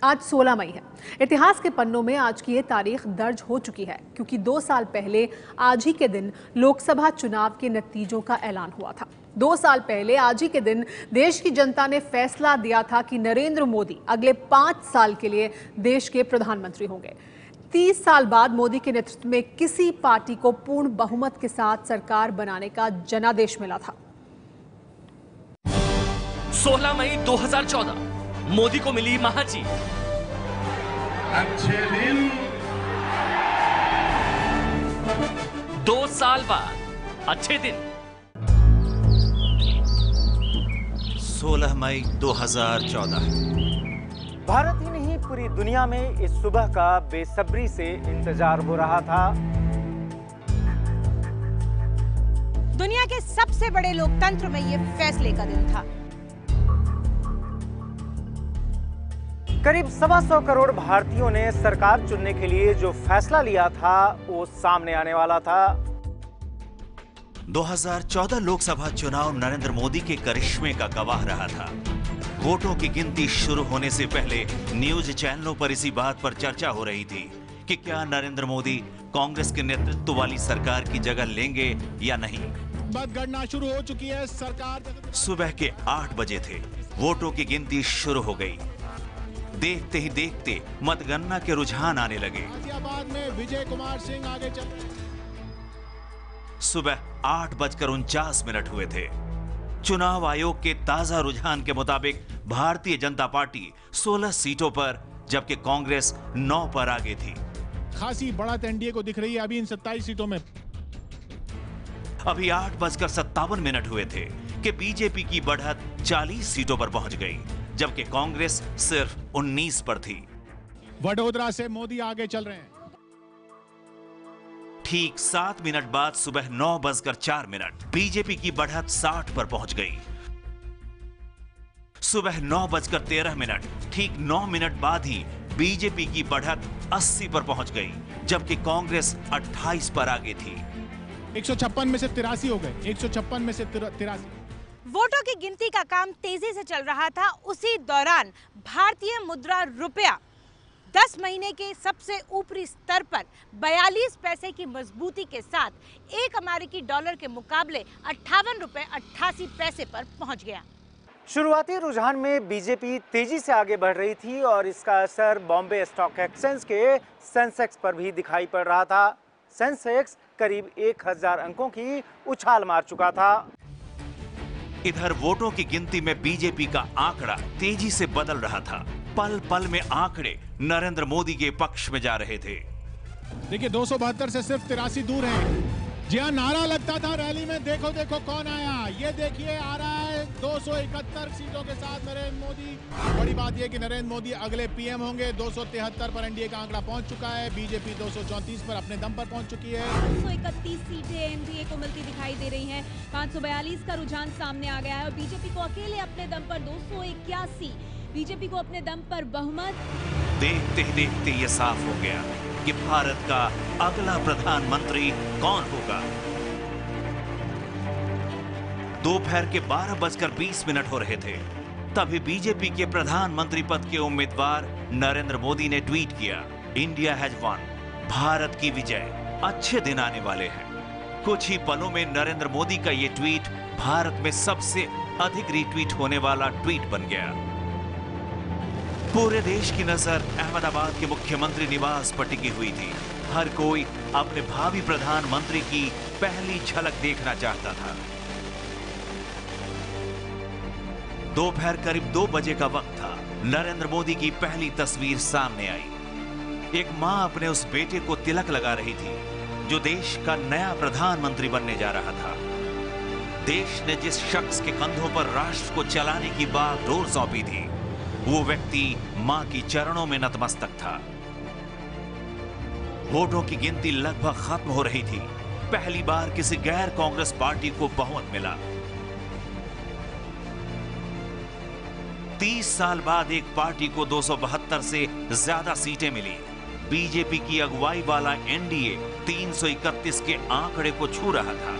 आज 16 मई है। इतिहास के पन्नों में आज की ये तारीख दर्ज हो चुकी है क्योंकि 2 साल पहले आज ही के दिन लोकसभा चुनाव के नतीजों का ऐलान हुआ था। 2 साल पहले आज ही के दिन देश की जनता ने फैसला दिया था कि नरेंद्र मोदी अगले 5 साल के लिए देश के प्रधानमंत्री होंगे। 30 साल बाद मोदी के नेतृत्व में किसी पार्टी को पूर्ण बहुमत के साथ सरकार बनाने का जनादेश मिला था। 16 मई 2014 मोदी को मिली महाजीत। अच्छे दिन 2 साल बाद अच्छे दिन 16 मई 2014। भारत ही नहीं पूरी दुनिया में इस सुबह का बेसब्री से इंतजार हो रहा था। दुनिया के सबसे बड़े लोकतंत्र में ये फैसले का दिन था। करीब 125 करोड़ भारतीयों ने सरकार चुनने के लिए जो फैसला लिया था वो सामने आने वाला था। 2014 लोकसभा चुनाव नरेंद्र मोदी के करिश्मे का गवाह रहा था। वोटों की गिनती शुरू होने से पहले न्यूज चैनलों पर इसी बात पर चर्चा हो रही थी कि क्या नरेंद्र मोदी कांग्रेस के नेतृत्व वाली सरकार की जगह लेंगे या नहीं। मतगणना शुरू हो चुकी है। सरकार सुबह के 8 बजे थे। वोटों की गिनती शुरू हो गई। देखते ही देखते मतगणना के रुझान आने लगे। गाजियाबाद में विजय कुमार सिंह आगे चल रहे। सुबह 8:49 हुए थे। चुनाव आयोग के ताजा रुझान के मुताबिक भारतीय जनता पार्टी 16 सीटों पर जबकि कांग्रेस 9 पर आगे थी। खासी बढ़त एनडीए को दिख रही है अभी इन 27 सीटों में। अभी 8:57 हुए थे कि बीजेपी की बढ़त 40 सीटों पर पहुंच गई जबकि कांग्रेस सिर्फ 19 पर थी। वडोदरा से मोदी आगे चल रहे हैं। ठीक 7 मिनट बाद सुबह 9:04 बीजेपी की बढ़त 60 पर पहुंच गई। सुबह 9:13 ठीक 9 मिनट बाद ही बीजेपी की बढ़त 80 पर पहुंच गई जबकि कांग्रेस 28 पर आगे थी। 156 में से 83 हो गए। 156 में से 83। वोटों की गिनती का काम तेजी से चल रहा था। उसी दौरान भारतीय मुद्रा रुपया 10 महीने के सबसे ऊपरी स्तर पर 42 पैसे की मजबूती के साथ एक अमेरिकी डॉलर के मुकाबले 58 रुपए 88 पैसे पर पहुंच गया। शुरुआती रुझान में बीजेपी तेजी से आगे बढ़ रही थी और इसका असर बॉम्बे स्टॉक एक्सचेंज के सेंसेक्स पर भी दिखाई पड़ रहा था। सेंसेक्स करीब 1000 अंकों की उछाल मार चुका था। इधर वोटों की गिनती में बीजेपी का आंकड़ा तेजी से बदल रहा था। पल पल में आंकड़े नरेंद्र मोदी के पक्ष में जा रहे थे। देखिए 272 से सिर्फ 83 दूर है। जहां नारा लगता था रैली में, देखो देखो कौन आया, ये देखिए आ रहा है 271 सीटों के साथ नरेंद्र मोदी। बड़ी बात यह कि नरेंद्र मोदी अगले पीएम होंगे। 273 पर एनडीए का आंकड़ा पहुंच चुका है। बीजेपी 234 पर अपने दम पर पहुंच चुकी है। 231 सीटें एनडीए को मिलती दिखाई दे रही हैं। 542 का रुझान सामने आ गया है और बीजेपी को अकेले अपने दम पर 281, बीजेपी को अपने दम पर बहुमत। देखते ही देखते ये साफ हो गया कि भारत का अगला प्रधानमंत्री कौन होगा। दोपहर के 12:20 हो रहे थे तभी बीजेपी के प्रधानमंत्री पद के उम्मीदवार नरेंद्र मोदी ने ट्वीट किया, इंडिया हैज वन, भारत की विजय, अच्छे दिन आने वाले हैं। कुछ ही पलों में नरेंद्र मोदी का यह ट्वीट भारत में सबसे अधिक रीट्वीट होने वाला ट्वीट बन गया। पूरे देश की नजर अहमदाबाद के मुख्यमंत्री निवास पर टिकी हुई थी। हर कोई अपने भावी प्रधानमंत्री की पहली झलक देखना चाहता था। दोपहर करीब 2 बजे का वक्त था। नरेंद्र मोदी की पहली तस्वीर सामने आई। एक मां अपने उस बेटे को तिलक लगा रही थी जो देश का नया प्रधानमंत्री बनने जा रहा था। देश ने जिस शख्स के कंधों पर राष्ट्र को चलाने की बागडोर सौंपी थी वो व्यक्ति मां की चरणों में नतमस्तक था। वोटों की गिनती लगभग खत्म हो रही थी। पहली बार किसी गैर कांग्रेस पार्टी को बहुमत मिला। 30 साल बाद एक पार्टी को 272 से ज्यादा सीटें मिली। बीजेपी की अगुवाई वाला एनडीए 331 के आंकड़े को छू रहा था।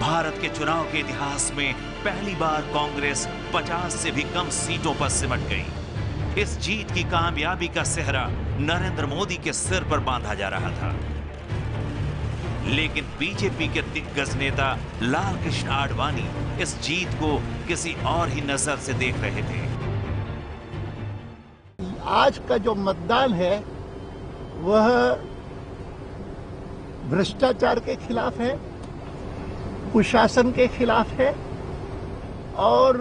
भारत के चुनाव के इतिहास में पहली बार कांग्रेस 50 से भी कम सीटों पर सिमट गई। इस जीत की कामयाबी का सेहरा नरेंद्र मोदी के सिर पर बांधा जा रहा था। लेकिन बीजेपी के दिग्गज नेता लाल कृष्ण आडवाणी इस जीत को किसी और ही नजर से देख रहे थे। आज का जो मतदान है वह भ्रष्टाचार के खिलाफ है, कुशासन के खिलाफ है और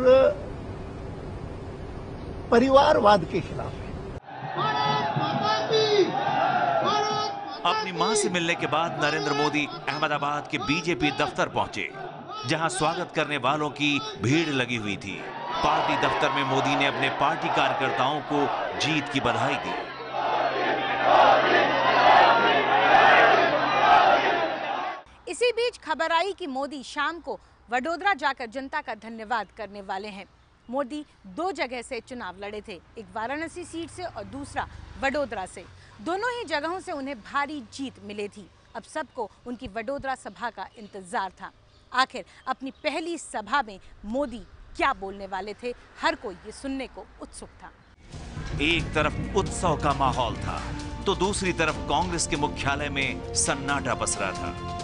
परिवारवाद के खिलाफ है। अपनी मां से मिलने के बाद नरेंद्र मोदी अहमदाबाद के बीजेपी दफ्तर पहुंचे, जहां स्वागत करने वालों की भीड़ लगी हुई थी। पार्टी दफ्तर में मोदी ने अपने पार्टी कार्यकर्ताओं को जीत की बधाई दी। इसी बीच खबर आई कि मोदी शाम को वडोदरा जाकर जनता का धन्यवाद करने वाले हैं। मोदी 2 जगह से चुनाव लड़े थे, एक वाराणसी सीट से और दूसरा वडोदरा से। दोनों ही जगहों से उन्हें भारी जीत मिली थी। अब सबको उनकी वडोदरा सभा का इंतजार था। आखिर अपनी पहली सभा में मोदी क्या बोलने वाले थे, हर कोई ये सुनने को उत्सुक था। एक तरफ उत्सव का माहौल था तो दूसरी तरफ कांग्रेस के मुख्यालय में सन्नाटा पसरा था।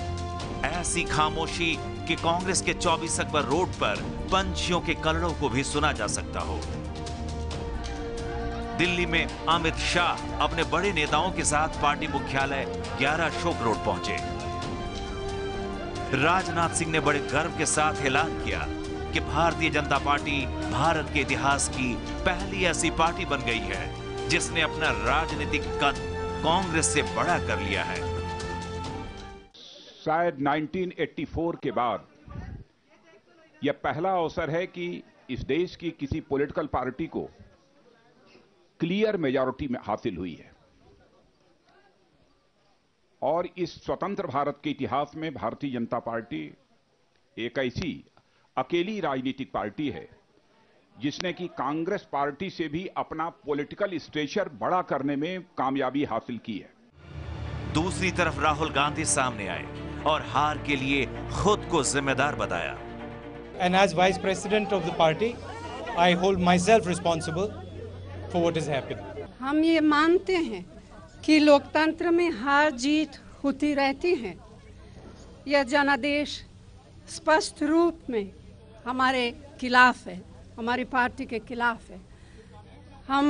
ऐसी खामोशी कि कांग्रेस के 24 अकबर रोड पर पंछियों के कलरव को भी सुना जा सकता हो। दिल्ली में अमित शाह अपने बड़े नेताओं के साथ पार्टी मुख्यालय 11 अशोक रोड पहुंचे। राजनाथ सिंह ने बड़े गर्व के साथ ऐलान किया कि भारतीय जनता पार्टी भारत के इतिहास की पहली ऐसी पार्टी बन गई है जिसने अपना राजनीतिक कद कांग्रेस से बड़ा कर लिया है। शायद 1984 के बाद यह पहला अवसर है कि इस देश की किसी पॉलिटिकल पार्टी को क्लियर मेजॉरिटी में हासिल हुई है और इस स्वतंत्र भारत के इतिहास में भारतीय जनता पार्टी एक ऐसी अकेली राजनीतिक पार्टी है जिसने कि कांग्रेस पार्टी से भी अपना पॉलिटिकल स्टेचर बड़ा करने में कामयाबी हासिल की है। दूसरी तरफ राहुल गांधी सामने आए और हार के लिए खुद को जिम्मेदार बताया। And as Vice President of the party, I hold myself responsible for what has happened. हम ये मानते हैं कि लोकतंत्र में हार जीत होती रहती है। यह जनादेश स्पष्ट रूप में हमारे खिलाफ है, हमारी पार्टी के खिलाफ है। हम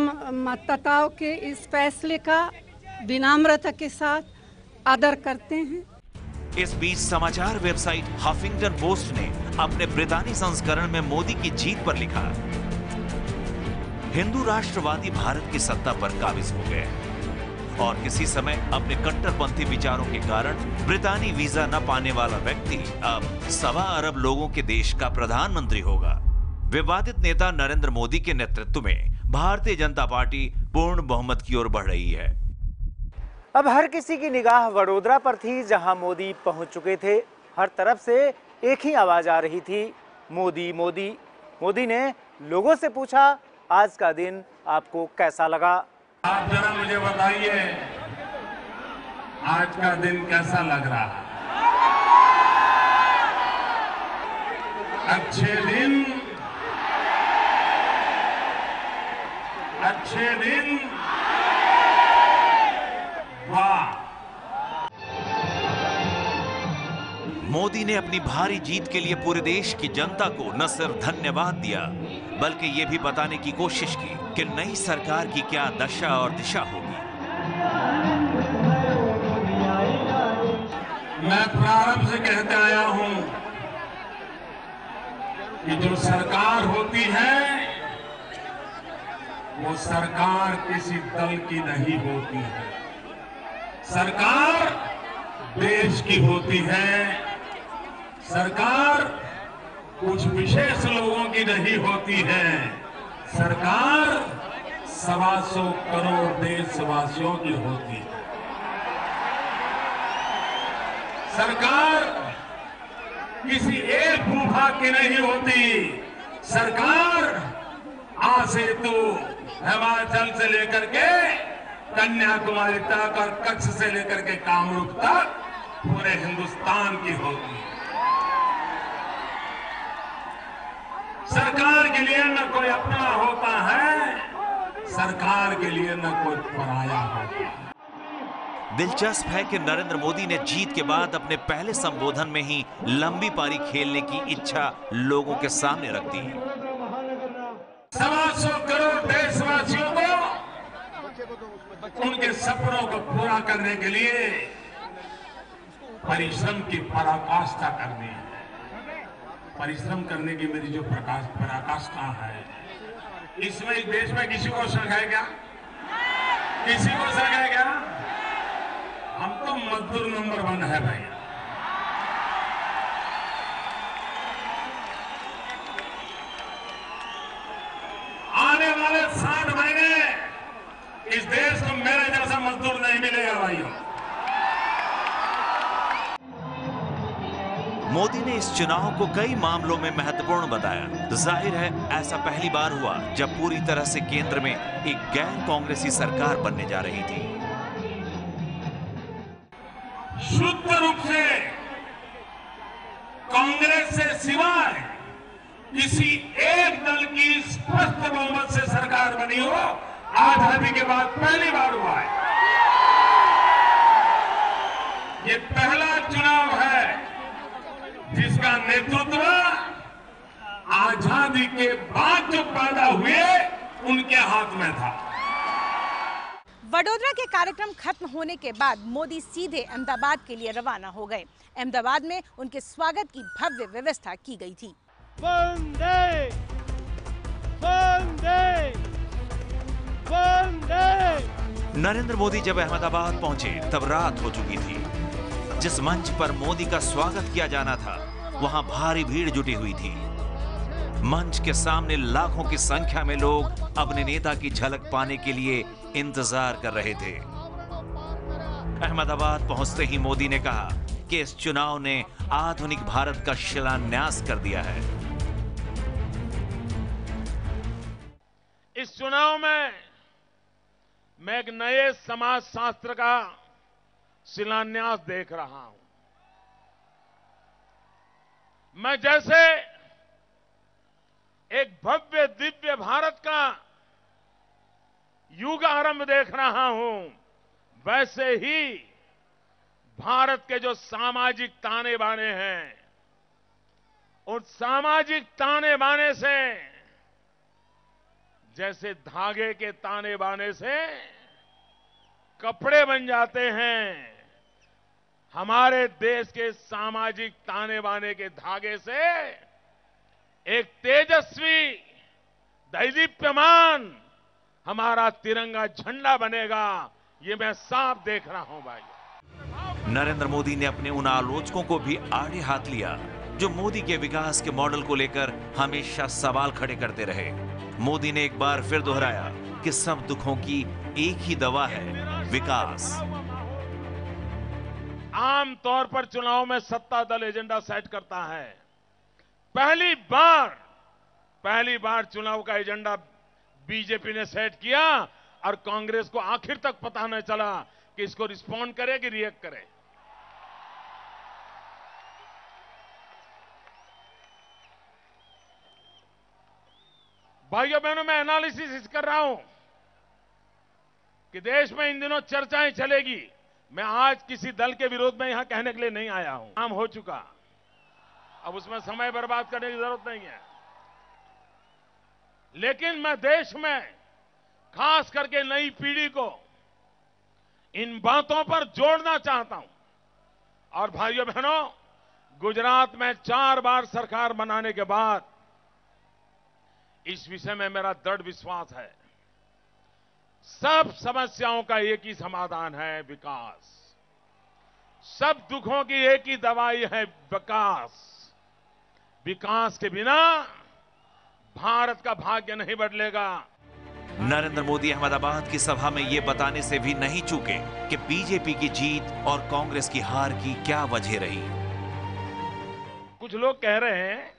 मतदाताओं के इस फैसले का विनम्रता के साथ आदर करते हैं। इस बीच समाचार वेबसाइट हफिंगटन पोस्ट ने अपने ब्रितानी संस्करण में मोदी की जीत पर लिखा, हिंदू राष्ट्रवादी भारत की सत्ता पर काबिज हो गए और किसी समय अपने कट्टरपंथी विचारों के कारण ब्रितानी वीजा न पाने वाला व्यक्ति अब 1.25 अरब लोगों के देश का प्रधानमंत्री होगा। विवादित नेता नरेंद्र मोदी के नेतृत्व में भारतीय जनता पार्टी पूर्ण बहुमत की ओर बढ़ रही है। अब हर किसी की निगाह वडोदरा पर थी, जहां मोदी पहुंच चुके थे। हर तरफ से एक ही आवाज आ रही थी, मोदी मोदी। मोदी ने लोगों से पूछा, आज का दिन आपको कैसा लगा? आप जरा मुझे बताइए, आज का दिन कैसा लग रहा है? अच्छे दिन, वाह। मोदी ने अपनी भारी जीत के लिए पूरे देश की जनता को न सिर्फ धन्यवाद दिया बल्कि ये भी बताने की कोशिश की कि नई सरकार की क्या दशा और दिशा होगी। मैं प्रारंभ से कहते आया हूं कि जो सरकार होती है वो सरकार किसी दल की नहीं होती है, सरकार देश की होती है। सरकार कुछ विशेष लोगों की नहीं होती है, सरकार 125 करोड़ देशवासियों की होती है। सरकार किसी एक भूभाग की नहीं होती, सरकार आ सेतु हिमाचल से लेकर के कन्याकुमारी तक और कच्छ से लेकर के कामरूप तक पूरे हिंदुस्तान की होती है। सरकार के लिए न कोई अपना होता है, सरकार के लिए न कोई पराया होगा। दिलचस्प है कि नरेंद्र मोदी ने जीत के बाद अपने पहले संबोधन में ही लंबी पारी खेलने की इच्छा लोगों के सामने रख दी। 125 करोड़ देशवासियों को उनके सपनों को पूरा करने के लिए परिश्रम की पराकाष्ठा करनी है। परिश्रम करने की मेरी जो पराकाष्ठा है, इसमें इस देश में किसी को शक है क्या? किसी को शक है क्या? हम तो मजदूर नंबर 1 है भाई। आने वाले 60 महीने इस देश को मेरे जैसा मजदूर नहीं मिलेगा भाइयों। मोदी ने इस चुनाव को कई मामलों में महत्वपूर्ण बताया। जाहिर है ऐसा पहली बार हुआ जब पूरी तरह से केंद्र में एक गैर कांग्रेसी सरकार बनने जा रही थी। शुद्ध रूप से कांग्रेस से सिवाय किसी एक दल की स्पष्ट बहुमत से सरकार बनी हो, आजादी के बाद पहली बार हुआ है। ये पहला चुनाव है जिसका नेतृत्व आजादी के बाद जो पैदा हुए उनके हाथ में था। वडोदरा के कार्यक्रम खत्म होने के बाद मोदी सीधे अहमदाबाद के लिए रवाना हो गए। अहमदाबाद में उनके स्वागत की भव्य व्यवस्था की गई थी। वंदे वंदे वंदे। नरेंद्र मोदी जब अहमदाबाद पहुंचे तब रात हो चुकी थी। जिस मंच पर मोदी का स्वागत किया जाना था वहां भारी भीड़ जुटी हुई थी। मंच के सामने लाखों की संख्या में लोग अपने नेता की झलक पाने के लिए इंतजार कर रहे थे। अहमदाबाद पहुंचते ही मोदी ने कहा कि इस चुनाव ने आधुनिक भारत का शिलान्यास कर दिया है। इस चुनाव में मैं एक नए समाज शास्त्र का शिलान्यास देख रहा हूं। मैं जैसे एक भव्य दिव्य भारत का युग आरंभ देख रहा हूं, वैसे ही भारत के जो सामाजिक ताने बाने हैं, उन सामाजिक ताने बाने से, जैसे धागे के ताने बाने से कपड़े बन जाते हैं, हमारे देश के सामाजिक ताने बाने के धागे से एक तेजस्वी दैदीप्यमान हमारा तिरंगा झंडा बनेगा। ये मैं साफ देख रहा हूं भाई। नरेंद्र मोदी ने अपने उन आलोचकों को भी आड़े हाथ लिया जो मोदी के विकास के मॉडल को लेकर हमेशा सवाल खड़े करते रहे। मोदी ने एक बार फिर दोहराया कि सब दुखों की एक ही दवा है, विकास। आम तौर पर चुनाव में सत्ता दल एजेंडा सेट करता है। पहली बार चुनाव का एजेंडा बीजेपी ने सेट किया और कांग्रेस को आखिर तक पता न चला कि इसको रिस्पॉन्ड करे कि रिएक्ट करे। भाइयों बहनों, मैं एनालिसिस कर रहा हूं कि देश में इन दिनों चर्चाएं चलेगी। मैं आज किसी दल के विरोध में यहां कहने के लिए नहीं आया हूं। काम हो चुका, अब उसमें समय बर्बाद करने की जरूरत नहीं है। लेकिन मैं देश में खास करके नई पीढ़ी को इन बातों पर जोड़ना चाहता हूं। और भाइयों बहनों, गुजरात में 4 बार सरकार बनाने के बाद इस विषय में मेरा दृढ़ विश्वास है, सब समस्याओं का एक ही समाधान है, विकास। सब दुखों की एक ही दवाई है, विकास। विकास के बिना भारत का भाग्य नहीं बदलेगा। नरेंद्र मोदी अहमदाबाद की सभा में ये बताने से भी नहीं चूके कि बीजेपी की जीत और कांग्रेस की हार की क्या वजह रही। कुछ लोग कह रहे हैं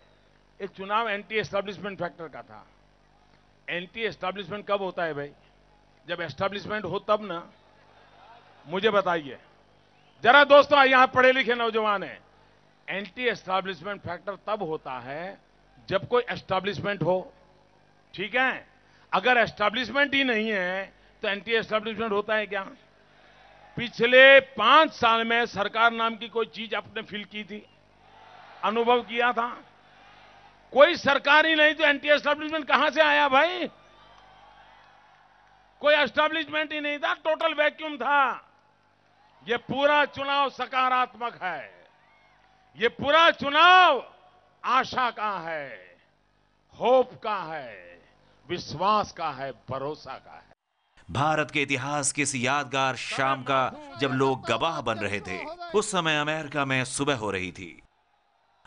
ये चुनाव एंटी एस्टैब्लिशमेंट फैक्टर का था। एंटी एस्टैब्लिशमेंट कब होता है भाई? जब एस्टैब्लिशमेंट हो तब ना। मुझे बताइए जरा दोस्तों, यहां पढ़े लिखे नौजवान हैं। एंटी एस्टैब्लिशमेंट फैक्टर तब होता है जब कोई एस्टैब्लिशमेंट हो, ठीक है? अगर एस्टैब्लिशमेंट ही नहीं है तो एंटी एस्टैब्लिशमेंट होता है क्या? पिछले 5 साल में सरकार नाम की कोई चीज आपने फील की थी, अनुभव किया था? कोई सरकार ही नहीं तो एंटी एस्टैब्लिशमेंट कहां से आया भाई? कोई एस्टैब्लिशमेंट ही नहीं था, टोटल वैक्यूम था। ये पूरा चुनाव सकारात्मक है, ये पूरा चुनाव आशा का है, होप का है, विश्वास का है, भरोसा का है। भारत के इतिहास की इस यादगार शाम का जब लोग गवाह बन रहे थे, उस समय अमेरिका में सुबह हो रही थी।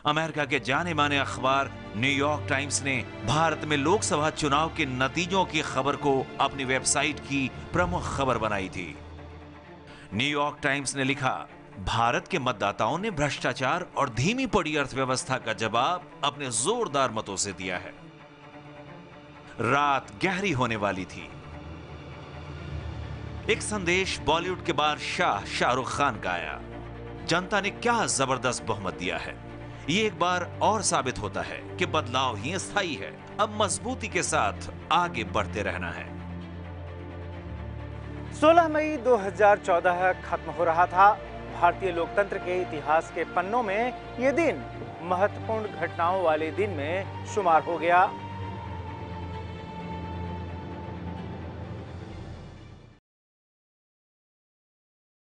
अमेरिका के जाने माने अखबार न्यूयॉर्क टाइम्स ने भारत में लोकसभा चुनाव के नतीजों की खबर को अपनी वेबसाइट की प्रमुख खबर बनाई थी। न्यूयॉर्क टाइम्स ने लिखा, भारत के मतदाताओं ने भ्रष्टाचार और धीमी पड़ी अर्थव्यवस्था का जवाब अपने जोरदार मतों से दिया है। रात गहरी होने वाली थी। एक संदेश बॉलीवुड के बादशाह शाहरुख खान का आया। जनता ने क्या जबरदस्त बहुमत दिया है। ये एक बार और साबित होता है कि बदलाव ही स्थायी है। अब मजबूती के साथ आगे बढ़ते रहना है। 16 मई 2014 खत्म हो रहा था। भारतीय लोकतंत्र के इतिहास के पन्नों में यह दिन महत्वपूर्ण घटनाओं वाले दिन में शुमार हो गया।